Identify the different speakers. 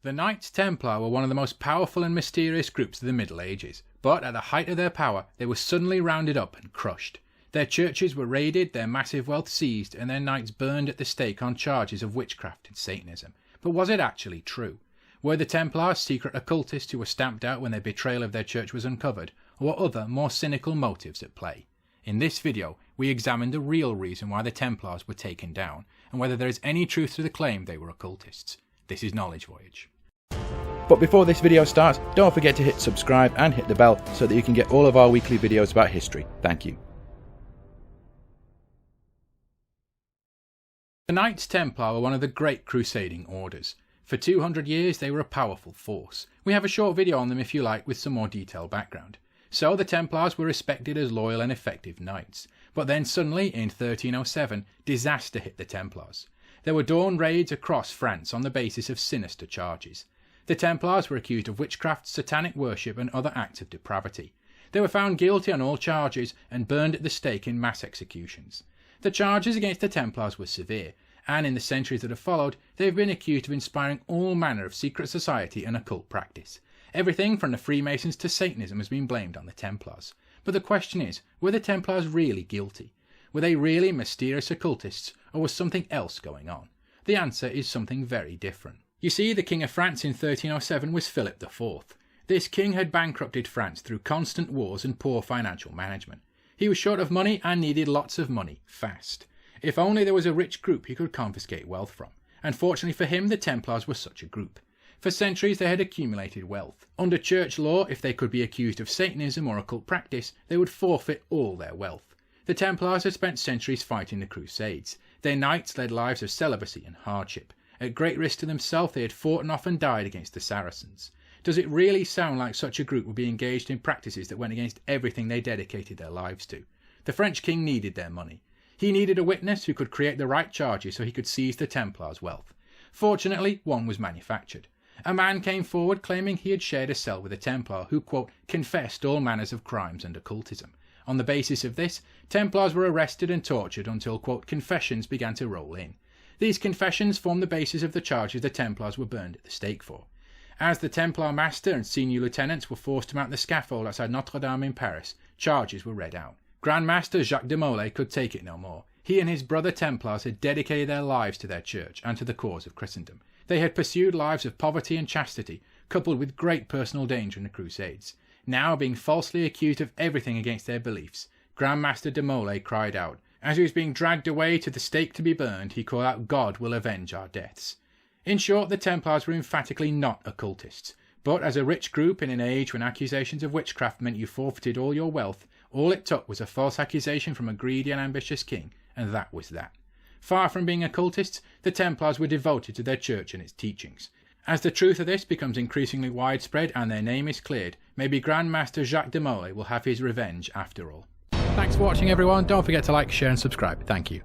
Speaker 1: The Knights Templar were one of the most powerful and mysterious groups of the Middle Ages, but at the height of their power they were suddenly rounded up and crushed. Their churches were raided, their massive wealth seized, and their knights burned at the stake on charges of witchcraft and Satanism. But was it actually true? Were the Templars secret occultists who were stamped out when their betrayal of their church was uncovered, or were other, more cynical motives at play? In this video, we examine the real reason why the Templars were taken down, and whether there is any truth to the claim they were occultists. This is Knowledge Voyage.
Speaker 2: But before this video starts, don't forget to hit subscribe and hit the bell so that you can get all of our weekly videos about history. Thank you.
Speaker 1: The Knights Templar were one of the great crusading orders. For 200 years they were a powerful force. We have a short video on them if you like, with some more detailed background. So the Templars were respected as loyal and effective knights. But then suddenly, in 1307, disaster hit the Templars. There were dawn raids across France on the basis of sinister charges. The Templars were accused of witchcraft, satanic worship and other acts of depravity. They were found guilty on all charges and burned at the stake in mass executions. The charges against the Templars were severe, and in the centuries that have followed, they have been accused of inspiring all manner of secret society and occult practice. Everything from the Freemasons to Satanism has been blamed on the Templars. But the question is, were the Templars really guilty? Were they really mysterious occultists, or was something else going on? The answer is something very different. You see, the King of France in 1307 was Philip IV. This king had bankrupted France through constant wars and poor financial management. He was short of money and needed lots of money, fast. If only there was a rich group he could confiscate wealth from. And fortunately for him, the Templars were such a group. For centuries they had accumulated wealth. Under church law, if they could be accused of Satanism or occult practice, they would forfeit all their wealth. The Templars had spent centuries fighting the Crusades. Their knights led lives of celibacy and hardship. At great risk to themselves, they had fought and often died against the Saracens. Does it really sound like such a group would be engaged in practices that went against everything they dedicated their lives to? The French king needed their money. He needed a witness who could create the right charges so he could seize the Templars' wealth. Fortunately, one was manufactured. A man came forward claiming he had shared a cell with a Templar who, quote, confessed all manners of crimes and occultism. On the basis of this, Templars were arrested and tortured until, quote, confessions began to roll in. These confessions formed the basis of the charges the Templars were burned at the stake for. As the Templar master and senior lieutenants were forced to mount the scaffold outside Notre Dame in Paris, charges were read out. Grand Master Jacques de Molay could take it no more. He and his brother Templars had dedicated their lives to their church and to the cause of Christendom. They had pursued lives of poverty and chastity, coupled with great personal danger in the Crusades. Now, being falsely accused of everything against their beliefs, Grand Master de Molay cried out. As he was being dragged away to the stake to be burned, he called out, "God will avenge our deaths." In short, the Templars were emphatically not occultists, but as a rich group in an age when accusations of witchcraft meant you forfeited all your wealth, all it took was a false accusation from a greedy and ambitious king, and that was that. Far from being occultists, the Templars were devoted to their church and its teachings. As the truth of this becomes increasingly widespread and their name is cleared, maybe Grand Master Jacques de Molay will have his revenge after all. Thanks for watching everyone, don't forget to like, share and subscribe. Thank you.